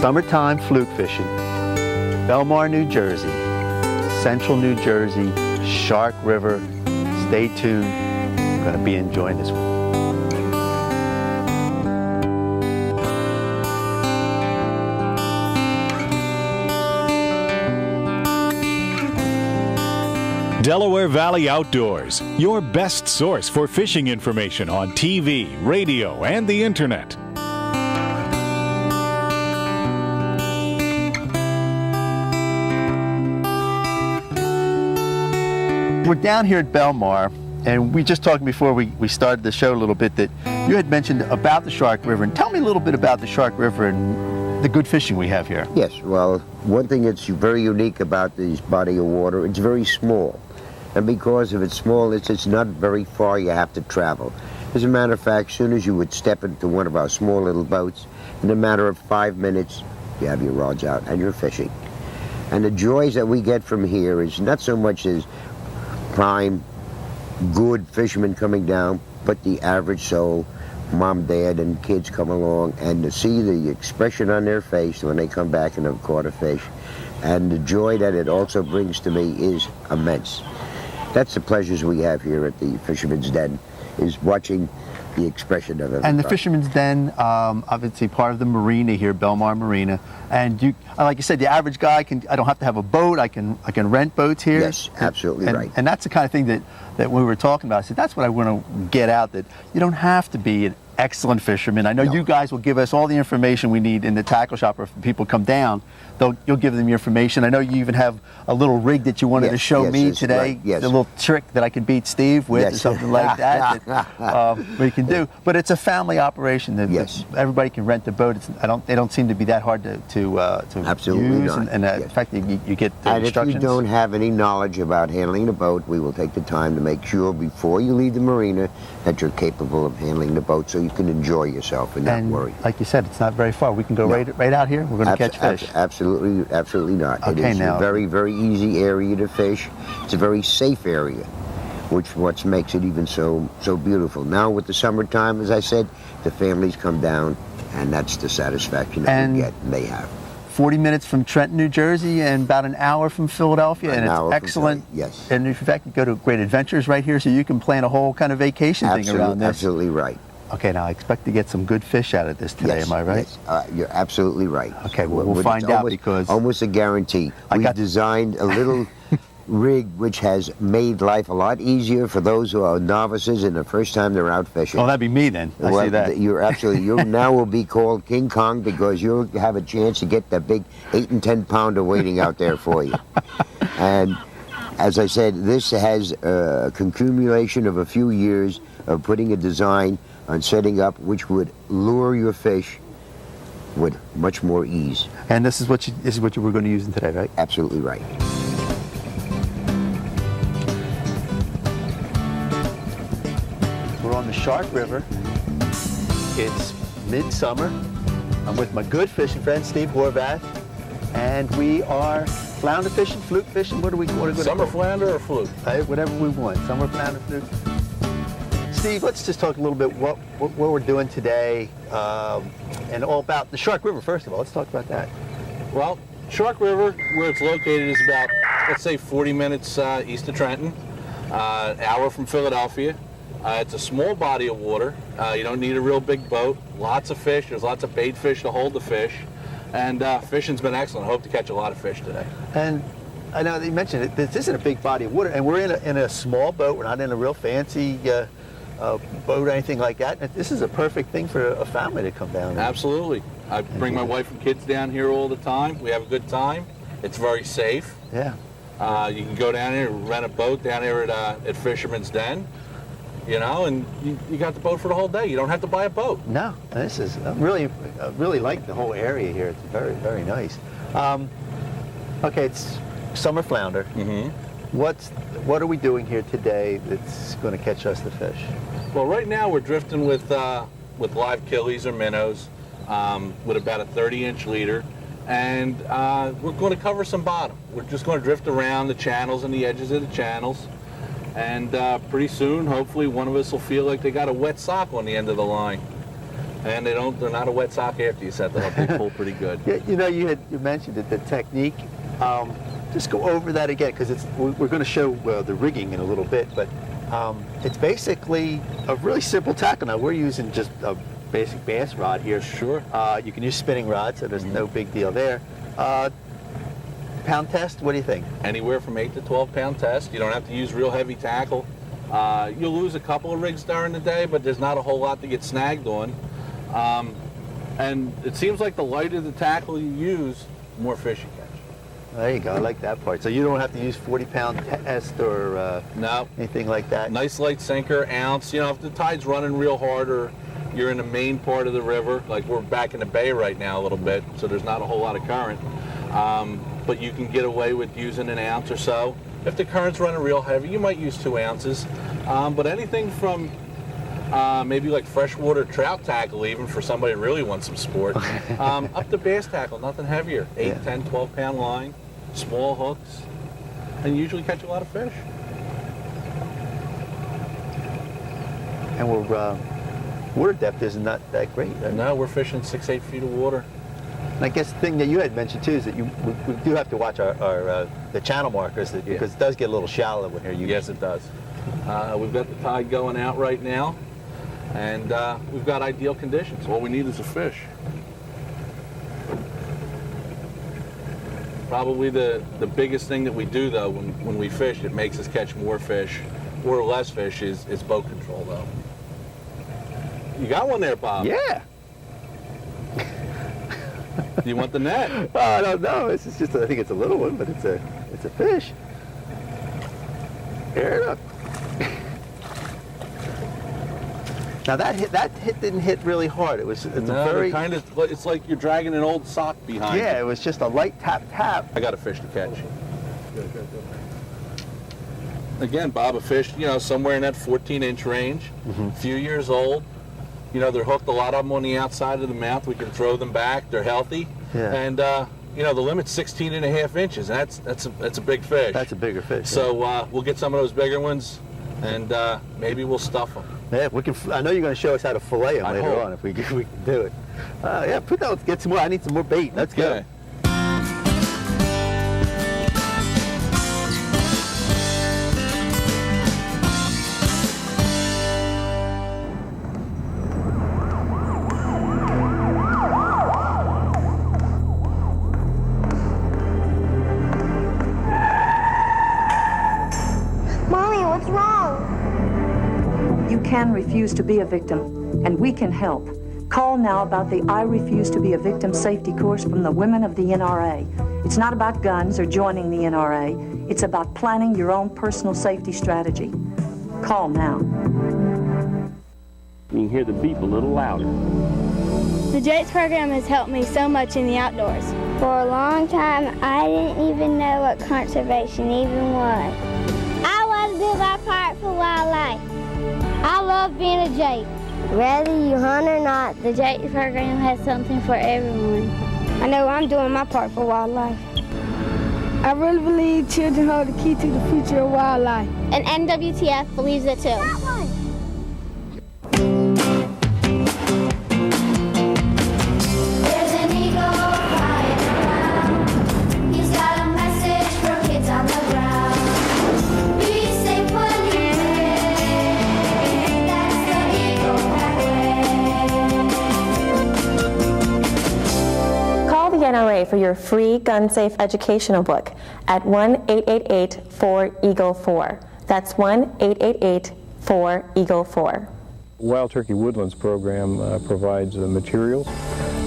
Summertime fluke fishing, Belmar, New Jersey, Central New Jersey, Shark River. Stay tuned. I'm going to be enjoying this one. Delaware Valley Outdoors, your best source for fishing information on TV, radio, and the internet. We're down here at Belmar, and we just talked before we started the show a little bit that you had mentioned about the Shark River. And tell me a little bit about the Shark River and the good fishing we have here. Yes, well, one thing that's very unique about this body of water, it's very small. And because of its smallness, it's not very far you have to travel. As a matter of fact, as soon as you would step into one of our small little boats, in a matter of 5 minutes, you have your rods out and you're fishing. And the joys that we get from here is not so much as prime, good fishermen coming down, but the average soul, mom, dad, and kids come along, and to see the expression on their face when they come back and have caught a fish, and the joy that it also brings to me is immense. That's the pleasures we have here at the Fisherman's Den, is watching the expression of it. And the Fisherman's Den, obviously part of the marina here, Belmar Marina. And you, like you said, the average guy I don't have to have a boat. I can rent boats here. Yes, absolutely right. And that's the kind of thing that we were talking about. I said that's what I want to get out, that you don't have to be an excellent fisherman. I know you guys will give us all the information we need in the tackle shop, or if people come down, you'll give them your information. I know you even have a little rig that you wanted to show me today. Right, yes. The little trick that I can beat Steve with, or something like that, we can do. But it's a family operation. That everybody can rent the boat. They don't seem to be that hard to absolutely use. Not. And in fact, you get the instructions. If you don't have any knowledge about handling the boat, we will take the time to make sure before you leave the marina that you're capable of handling the boat, so you can enjoy yourself and not worry. Like you said, it's not very far. We can go right out here. We're going to catch fish. Absolutely not. Okay, it is a very, very easy area to fish. It's a very safe area, which what makes it even so beautiful. Now with the summertime, as I said, the families come down, and that's the satisfaction that we get, and they have. 40 minutes from Trenton, New Jersey, and about an hour from Philadelphia, and it's excellent. Yes. And in fact, you go to Great Adventures right here, so you can plan a whole kind of vacation thing around this. Absolutely right. Okay, now I expect to get some good fish out of this today, am I right? Yes, you're absolutely right. Okay, we'll find out, because almost a guarantee. We've designed a little rig which has made life a lot easier for those who are novices and the first time they're out fishing. Oh, that'd be me then. I see that. You now will be called King Kong, because you'll have a chance to get that big 8 and 10 pounder waiting out there for you. And as I said, this has a accumulation of a few years of putting a design on setting up which would lure your fish with much more ease. And this is what you were going to use in today, right? Absolutely right. We're on the Shark River. It's midsummer. I'm with my good fishing friend Steve Horvath, and we are flounder fishing, fluke fishing. What are we going to do? Summer flounder or fluke? Whatever we want. Summer flounder, fluke. Steve, let's just talk a little bit what we're doing today, and all about the Shark River. First of all, let's talk about that. Well, Shark River, where it's located, is about, let's say, 40 minutes east of Trenton, an hour from Philadelphia. It's a small body of water. You don't need a real big boat. Lots of fish. There's lots of bait fish to hold the fish. And fishing's been excellent. I hope to catch a lot of fish today. And I know that you mentioned it, this isn't a big body of water, and we're in a small boat. We're not in a real fancy boat or anything like that. This is a perfect thing for a family to come down. Absolutely. I bring my wife and kids down here all the time. We have a good time. It's very safe. Yeah. You can go down here and rent a boat down here at Fisherman's Den, and you got the boat for the whole day. You don't have to buy a boat. No, this is really like the whole area here. It's very, very nice. Okay, it's summer flounder. Mm-hmm. What are we doing here today that's going to catch us the fish? Well, right now we're drifting with live killies or minnows with about a 30-inch leader, and we're going to cover some bottom. We're just going to drift around the channels and the edges of the channels, and pretty soon, hopefully, one of us will feel like they got a wet sock on the end of the line. And they're not a wet sock after you set them up. They pull pretty good. Yeah, you know, you mentioned it, the technique. Just go over that again, because we're going to show the rigging in a little bit, but it's basically a really simple tackle. Now, we're using just a basic bass rod here. Sure. You can use spinning rods, so there's no big deal there. Pound test, what do you think? Anywhere from 8 to 12 pound test. You don't have to use real heavy tackle. You'll lose a couple of rigs during the day, but there's not a whole lot to get snagged on. And it seems like the lighter the tackle you use, the more fish you catch. There you go, I like that part. So you don't have to use 40-pound test or no, anything like that? Nice light sinker, ounce. You know, if the tide's running real hard or you're in the main part of the river, like we're back in the bay right now a little bit, so there's not a whole lot of current. But you can get away with using an ounce or so. If the current's running real heavy, you might use 2 ounces. But anything from maybe like freshwater trout tackle, even for somebody who really wants some sport, up to bass tackle, nothing heavier. 8, 10, 12-pound line, small hooks, and you usually catch a lot of fish. And we're water depth is not that great, right? No, we're fishing 6-8 feet of water. And I guess the thing that you had mentioned too is that we do have to watch our the channel markers because it does get a little shallow when you're using. Yes, it does. We've got the tide going out right now, and we've got ideal conditions. All we need is a fish. Probably the biggest thing that we do though when we fish that makes us catch more fish or less fish is boat control though. You got one there, Bob? Yeah. Do you want the net? Oh, I don't know. It's just I think it's a little one, but it's a fish. Air it up. Now that hit didn't hit really hard. It's very kind of. It's like you're dragging an old sock behind. Yeah, you. it was just a light tap. I got a fish to catch. Again, Bob, a fish, you know, somewhere in that 14-inch range, a few years old. You know, they're hooked, a lot of them on the outside of the mouth. We can throw them back. They're healthy. Yeah. And, you know, the limit's 16 and a half inches. And that's a big fish. That's a bigger fish. So we'll get some of those bigger ones, and maybe we'll stuff them. Yeah, we can. I know you're going to show us how to fillet them later on if we can do it. Yeah, get some more. I need some more bait. Let's go. Can refuse to be a victim, and we can help. Call now about the I Refuse to Be a Victim safety course from the women of the NRA. It's not about guns or joining the NRA. It's about planning your own personal safety strategy. Call now. You can hear the beep a little louder. The JATES program has helped me so much in the outdoors. For a long time, I didn't even know what conservation even was. I want to do my part for wildlife. I love being a JATE. Whether you hunt or not, the JATE program has something for everyone. I know I'm doing my part for wildlife. I really believe children hold the key to the future of wildlife. And NWTF believes it too. There's an eagle flying around. He's got a message for kids on the ground. Be safe when you NRA for your free gun-safe educational book at 1-888-4-EAGLE-4. That's 1-888-4-EAGLE-4. Wild Turkey Woodlands program provides the materials.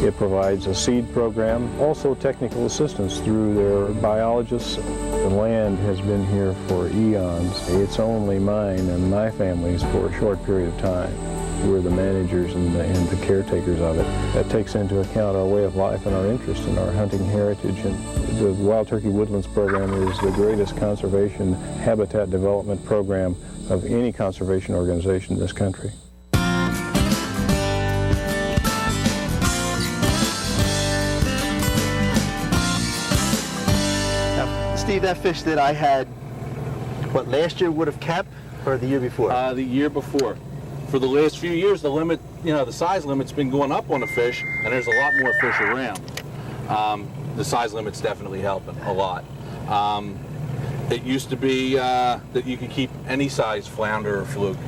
It provides a seed program, also technical assistance through their biologists. The land has been here for eons. It's only mine and my family's for a short period of time. We're the managers and the caretakers of it. That takes into account our way of life and our interest in our hunting heritage. And the Wild Turkey Woodlands program is the greatest conservation habitat development program of any conservation organization in this country. Now, Steve, that fish that I had, last year would have kept, or the year before? The year before. For the last few years, the limit the size limit's been going up on the fish, and there's a lot more fish around. The size limit's definitely helping a lot. It used to be that you could keep any size flounder or fluke,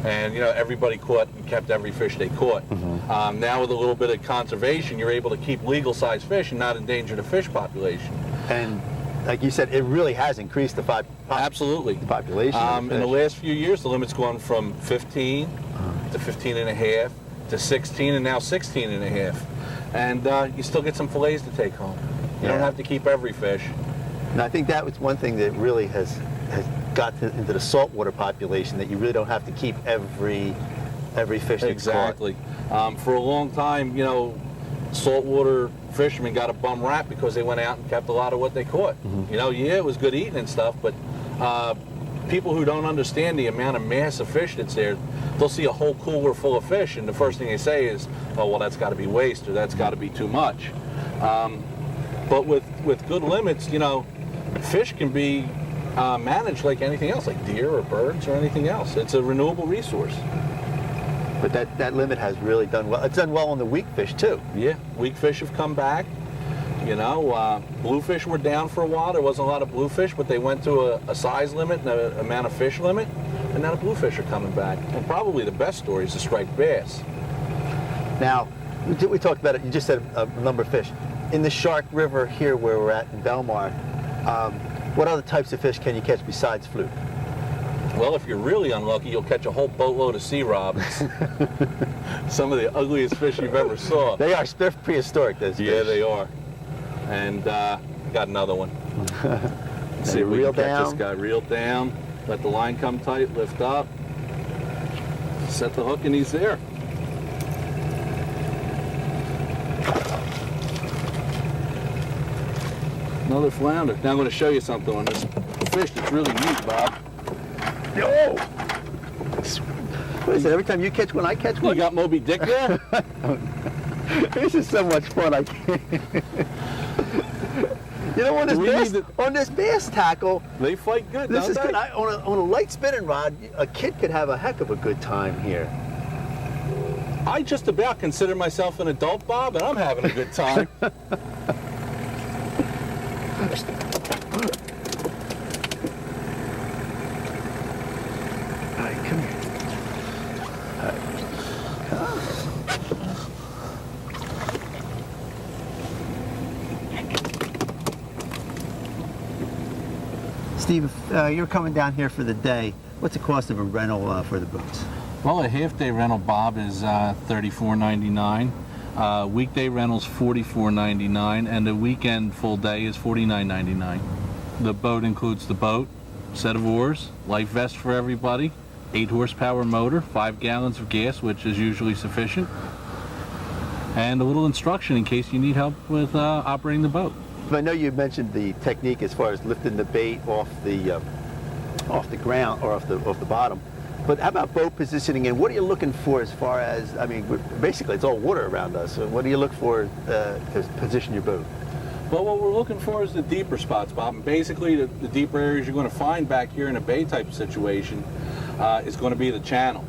and everybody caught and kept every fish they caught. Now with a little bit of conservation, you're able to keep legal size fish and not endanger the fish population. And like you said, it really has increased the Absolutely. The population. In the last few years, the limit's gone from 15 to 15 and a half to 16 and now 16 and a half. And you still get some fillets to take home. You don't have to keep every fish. And I think that was one thing that really has got into the saltwater population, that you really don't have to keep every fish that's Exactly. For a long time, saltwater fishermen got a bum rap because they went out and kept a lot of what they caught. It was good eating and stuff, but people who don't understand the amount of mass of fish that's there, they'll see a whole cooler full of fish, and the first thing they say is, oh, well, that's got to be waste, or that's got to be too much. But with good limits, fish can be managed like anything else, like deer or birds or anything else. It's a renewable resource. But that limit has really done well. It's done well on the weak fish too. Yeah, weak fish have come back. Bluefish were down for a while. There wasn't a lot of bluefish, but they went to a size limit and an amount of fish limit, and now the bluefish are coming back. And probably the best story is the striped bass. Now, we talked about it. You just said a number of fish. In the Shark River here where we're at in Belmar, what other types of fish can you catch besides fluke? Well, if you're really unlucky, you'll catch a whole boatload of sea robins. Some of the ugliest fish you've ever saw. They're prehistoric, those fish. Yeah, they are. And got another one. Let's see if we can catch this guy. Reel down, let the line come tight, lift up, set the hook, and he's there. Another flounder. Now I'm going to show you something on this fish that's really neat, Bob. Oh! What is it, every time you catch one, I catch one? You got Moby Dick there? This is so much fun, I can't. On this bass tackle, they fight good, this don't is they? good. On a light spinning rod, a kid could have a heck of a good time here. I just about consider myself an adult, Bob, and I'm having a good time. All right, come here. Steve, if you're coming down here for the day, what's the cost of a rental for the boats? Well, a half-day rental, Bob, is $34.99. Weekday rental's $44.99, and the weekend full day is $49.99. The boat includes the boat, set of oars, life vest for everybody, 8-horsepower motor, 5 gallons of gas, which is usually sufficient, and a little instruction in case you need help with operating the boat. I know you mentioned the technique as far as lifting the bait off the ground or off the bottom. But how about boat positioning, and what are you looking for as far as, basically it's all water around us, so what do you look for to position your boat? Well, what we're looking for is the deeper spots, Bob. And basically, the deeper areas you're going to find back here in a bay type of situation is going to be the channel.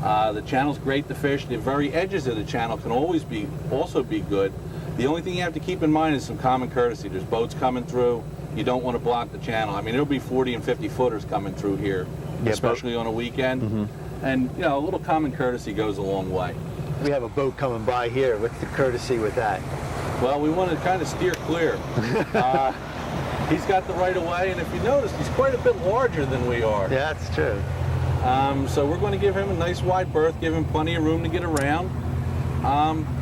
The channel's great to fish. The very edges of the channel can also be good. The only thing you have to keep in mind is some common courtesy. There's boats coming through. You don't want to block the channel. There'll be 40 and 50 footers coming through here, especially on a weekend. And, a little common courtesy goes a long way. We have a boat coming by here. What's the courtesy with that? Well, we want to kind of steer clear. He's got the right of way, and if you notice, he's quite a bit larger than we are. Yeah, that's true. So we're going to give him a nice wide berth, give him plenty of room to get around.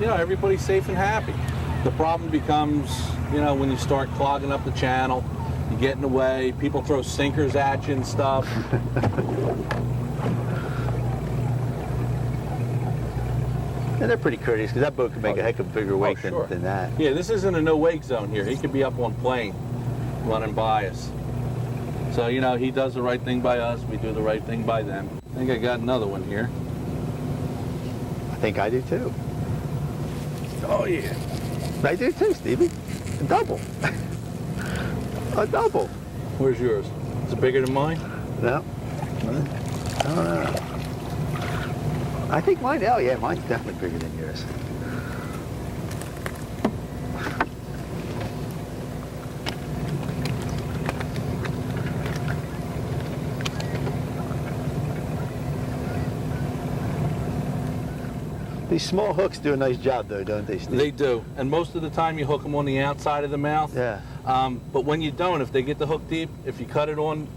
Everybody's safe and happy. The problem becomes, when you start clogging up the channel, you get in the way, people throw sinkers at you and stuff. And they're pretty courteous, because that boat can make a heck of a bigger wake than that. Yeah, this isn't a no-wake zone here. He could be up on plane running by us. So, he does the right thing by us, we do the right thing by them. I think I got another one here. I think I do too. Oh, yeah. I do too, Stevie. A double. A double. Where's yours? Is it bigger than mine? No. I don't know. I think mine, oh yeah, mine's definitely bigger than yours. These small hooks do a nice job though, don't they, Steve? They do, and most of the time you hook them on the outside of the mouth. Yeah. But when you don't, if they get the hook deep, if you cut it on,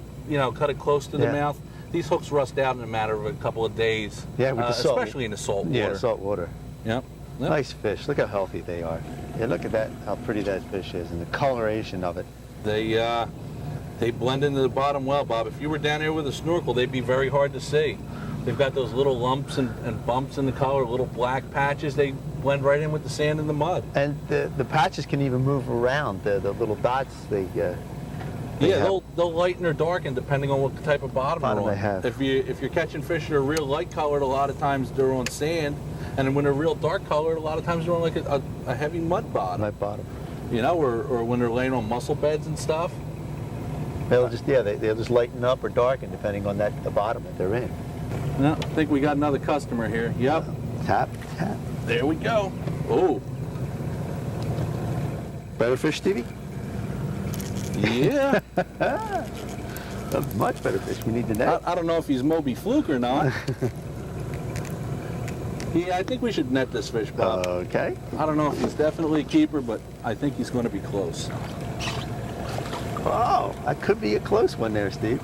cut it close to the mouth, these hooks rust out in a matter of a couple of days. Yeah, with the salt. Especially in the salt water. Yeah, salt water. Yep. Nice fish. Look how healthy they are. Yeah, look at that, how pretty that fish is, and the coloration of it. They blend into the bottom well, Bob. If you were down here with a snorkel, they'd be very hard to see. They've got those little lumps and bumps in the color, little black patches. They blend right in with the sand and the mud. And the patches can even move around. The little dots, they'll lighten or darken depending on what type of bottom they're on. They have. If you're catching fish that are real light colored, a lot of times they're on sand, and when they're real dark colored, a lot of times they're on like a heavy mud bottom. Mud bottom. Or when they're laying on mussel beds and stuff. They'll just lighten up or darken depending on the bottom that they're in. No, I think we got another customer here. Yep. Tap, tap. There we go. Oh. Better fish, Stevie? Yeah. A much better fish. We need to net. I don't know if he's Moby Fluke or not. Yeah, I think we should net this fish, Bob. Okay. I don't know if he's definitely a keeper, but I think he's going to be close. Oh, that could be a close one there, Steve.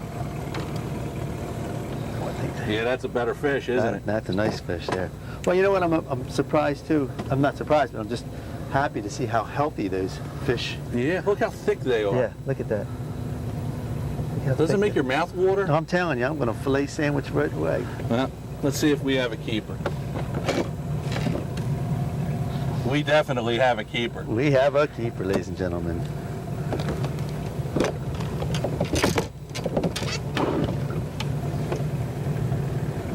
Yeah, that's a better fish, isn't it? That's a nice fish there. Well, you know what? I'm surprised too. I'm not surprised, but I'm just happy to see how healthy those fish. Yeah, look how thick they are. Yeah, look at that. Does it make your mouth water? No, I'm telling you, I'm going to fillet sandwich right away. Well, let's see if we have a keeper. We definitely have a keeper. We have a keeper, ladies and gentlemen.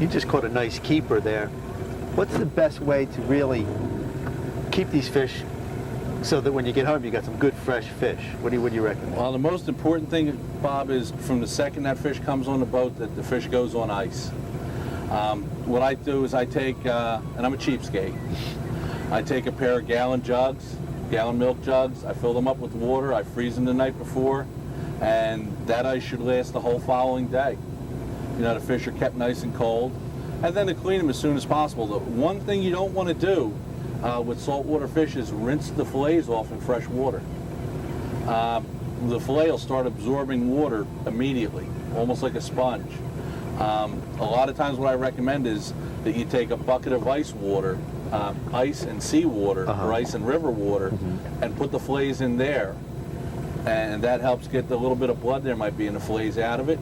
You just caught a nice keeper there. What's the best way to really keep these fish so that when you get home you got some good fresh fish? What do you recommend? Well, the most important thing, Bob, is from the second that fish comes on the boat that the fish goes on ice. What I do is I take, and I'm a cheapskate, I take a pair of gallon milk jugs, I fill them up with water, I freeze them the night before, and that ice should last the whole following day. The fish are kept nice and cold, and then to clean them as soon as possible. The one thing you don't want to do with saltwater fish is rinse the fillets off in fresh water. The fillet will start absorbing water immediately, almost like a sponge. A lot of times what I recommend is that you take a bucket of ice water, ice and seawater, or ice and river water, and put the fillets in there. And that helps get the little bit of blood there might be in the fillets out of it.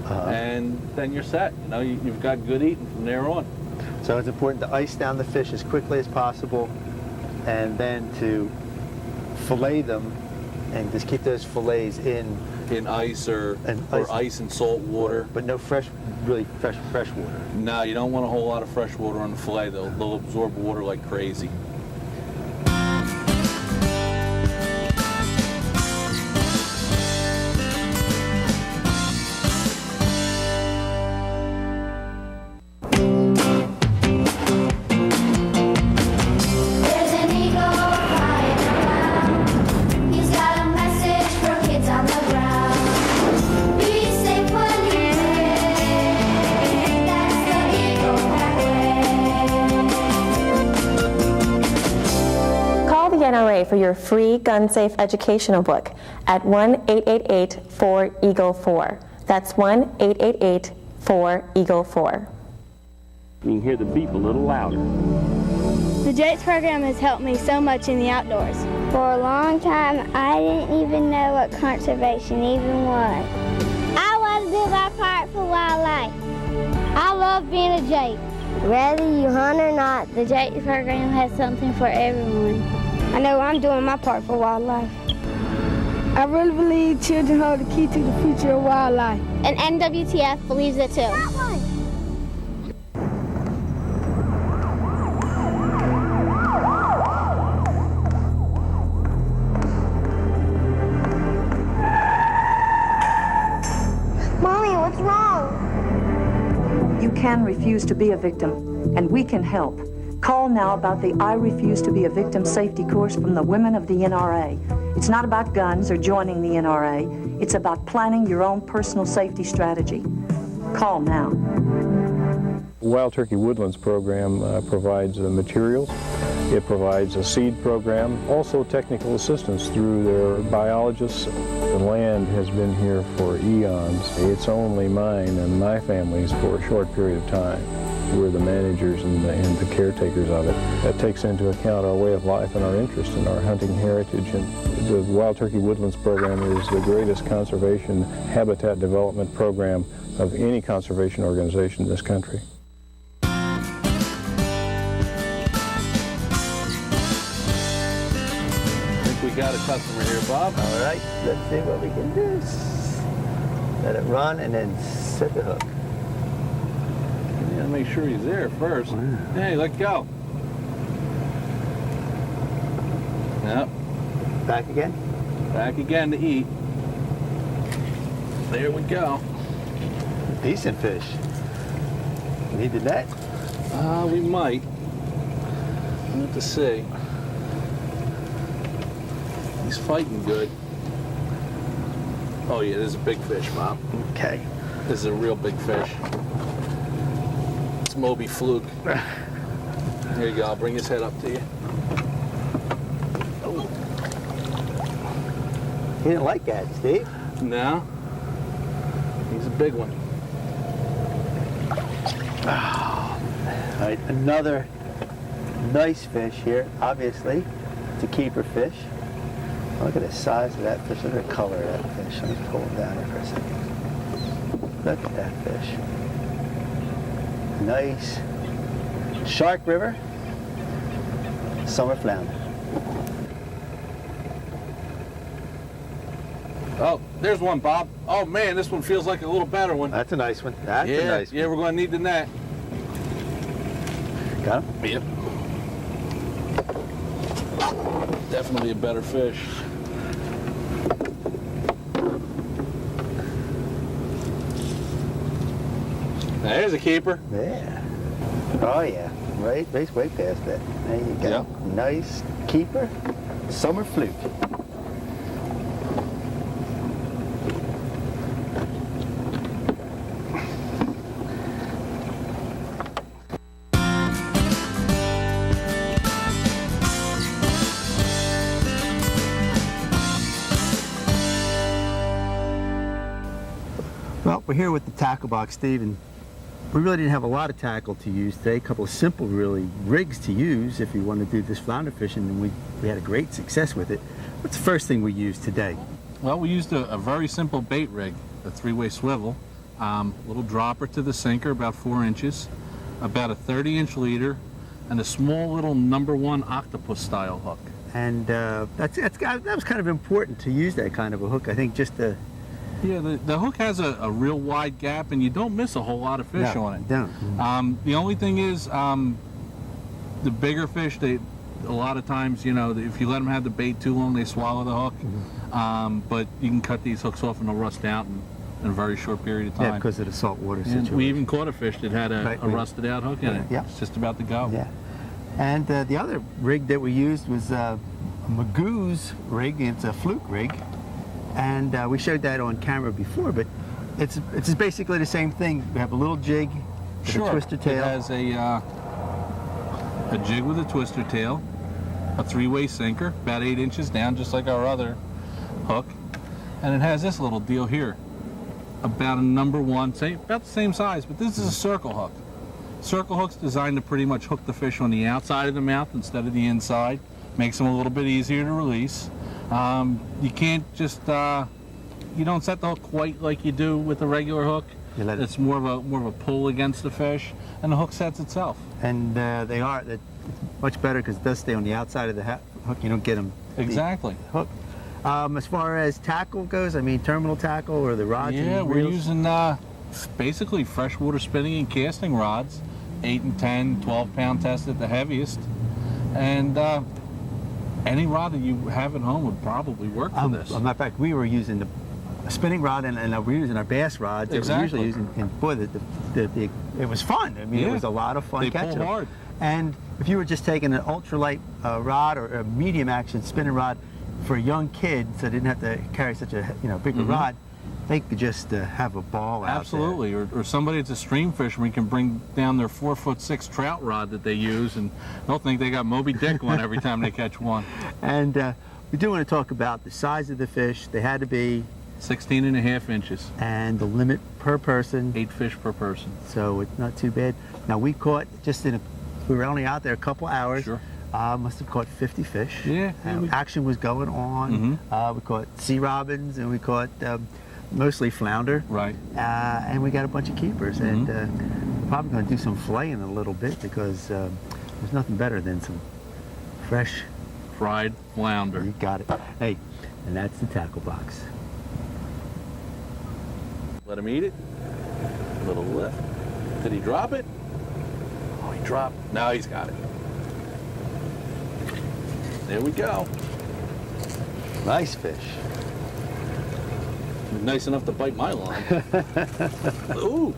And then you're set. You've got good eating from there on. So it's important to ice down the fish as quickly as possible, and then to fillet them, and just keep those fillets in ice or ice and salt water. But no really fresh water. No, you don't want a whole lot of fresh water on the fillet. They'll absorb water like crazy. NRA for your free gun-safe educational book at 1-888-4-EAGLE-4. That's 1-888-4-EAGLE-4. You can hear the beep a little louder. The JATES program has helped me so much in the outdoors. For a long time, I didn't even know what conservation even was. I want to do my part for wildlife. I love being a JATE. Whether you hunt or not, the JATES program has something for everyone. I know I'm doing my part for wildlife. I really believe children hold the key to the future of wildlife. And NWTF believes it too. You can refuse to be a victim, and we can help. Call now about the I Refuse to Be a Victim safety course from the women of the NRA. It's not about guns or joining the NRA. It's about planning your own personal safety strategy. Call now. Wild Turkey Woodlands program provides the materials. It provides a seed program, also technical assistance through their biologists. The land has been here for eons. It's only mine and my family's for a short period of time. We're the managers and the caretakers of it. That takes into account our way of life and our interest in our hunting heritage. And the Wild Turkey Woodlands program is the greatest conservation habitat development program of any conservation organization in this country. We got a customer here, Bob. All right, let's see what we can do. Let it run and then set the hook. You gotta make sure he's there first. Wow. Hey, let go. Yep. Back again? Back again to eat. There we go. Decent fish. Need the net? We might. We'll have to see. He's fighting good. Oh yeah, this is a big fish, Bob. Okay. This is a real big fish. It's Moby Fluke. Here you go, I'll bring his head up to you. Oh. He didn't like that, Steve. No. He's a big one. Oh. All right, another nice fish here, obviously. It's a keeper fish. Look at the size of that fish. Look at the color of that fish. Let me pull him down here for a second. Look at that fish. Nice. Shark River, summer flounder. Oh, there's one, Bob. Oh man, this one feels like a little better one. That's a nice one. That's a nice one. Yeah, we're going to need the net. Got him? Yep. Definitely a better fish. There's a keeper. Yeah. Oh yeah. Right, way past that. There you go. Yep. Nice keeper, summer fluke. Well, we're here with the tackle box, Steve, and we really didn't have a lot of tackle to use today. A couple of simple, really, rigs to use if you want to do this flounder fishing, and we had a great success with it. What's the first thing we used today? Well, we used a very simple bait rig, a 3-way swivel, little dropper to the sinker, about 4 inches, about a 30-inch leader, and a small little #1 octopus style hook. And that was kind of important to use that kind of a hook, I think, just to... Yeah, the hook has a real wide gap, and you don't miss a whole lot of fish on it. Don't. The only thing is, the bigger fish, a lot of times, you know, if you let them have the bait too long, they swallow the hook. But you can cut these hooks off and they'll rust out in a very short period of time. Yeah, because of the saltwater And situation. we even caught a fish that had a rusted out hook in it. Yeah. It's just about to go. Yeah. And the other rig that we used was a Magoo's rig. It's a fluke rig. And we showed that on camera before, but it's basically the same thing. We have a little jig with a twister tail. It has a jig with a twister tail, a 3-way sinker, about 8 inches down, just like our other hook. And it has this little deal here, about a #1, about the same size, but this is a circle hook. Circle hook's designed to pretty much hook the fish on the outside of the mouth instead of the inside. Makes them a little bit easier to release. You can't just, you don't set the hook quite like you do with a regular hook. It's more of a pull against the fish, and the hook sets itself. And they're much better because it does stay on the outside of the hook. You don't get them. Exactly. Hook. As far as tackle goes, I mean terminal tackle or the rods. Yeah, and we're reels? using basically freshwater spinning and casting rods, 8 and 10, 12-pound test at the heaviest, and any rod that you have at home would probably work for this. As a matter of fact, we were using the spinning rod and we're using our bass rods. That we're usually using, and boy, it was fun. I mean, it was a lot of fun they catching pull them. hard. And if you were just taking an ultralight rod or a medium action spinning rod for a young kid, so they didn't have to carry such a bigger rod, they could just have a ball out Absolutely, or somebody that's a stream fisherman can bring down their 4'6" trout rod that they use, and they'll think they got Moby Dick one every time they catch one. And we do want to talk about the size of the fish. They had to be 16.5 inches. And the limit per person. 8 fish per person. So it's not too bad. Now we caught we were only out there a couple hours. Sure. Must have caught 50 fish. Yeah. Action was going on. We caught sea robins and we caught mostly flounder. Right. And we got a bunch of keepers. And we're probably going to do some filleting a little bit because there's nothing better than some fresh fried flounder. You got it. Hey, and that's the tackle box. Let him eat it. A little lift. Did he drop it? Oh, he dropped. Now he's got it. There we go. Nice fish. Nice enough to bite my line. Ooh,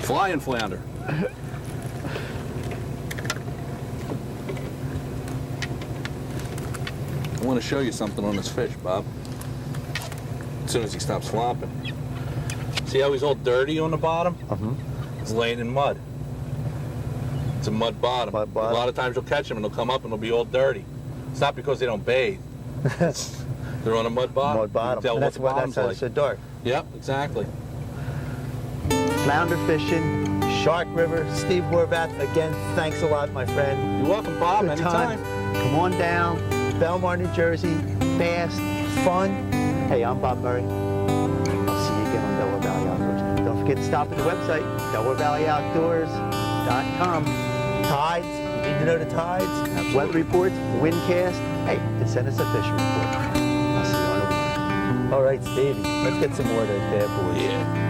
flying flounder. I want to show you something on this fish, Bob. As soon as he stops flopping. See how he's all dirty on the bottom? He's laying in mud. It's a mud bottom. A lot of times you'll catch them and they'll come up and they'll be all dirty. It's not because they don't bathe. They're on a mud bottom. Mud bottom. Tell And that's what why the that's bottom's so dark. Yep, exactly. Flounder fishing, Shark River, Steve Horvath. Again, thanks a lot, my friend. You're welcome, Bob. Good Anytime. Come on down, Belmar, New Jersey. Fast, fun. Hey, I'm Bob Murray. I'll see you again on Delaware Valley Outdoors. Don't forget to stop at the website, DelawareValleyOutdoors.com. Tides, you need to know the tides. Absolutely. Weather reports, windcast. Hey, just send us a fishing report. I'll see you on the water. All right, Stevie, let's get some more of those bad boys. Yeah.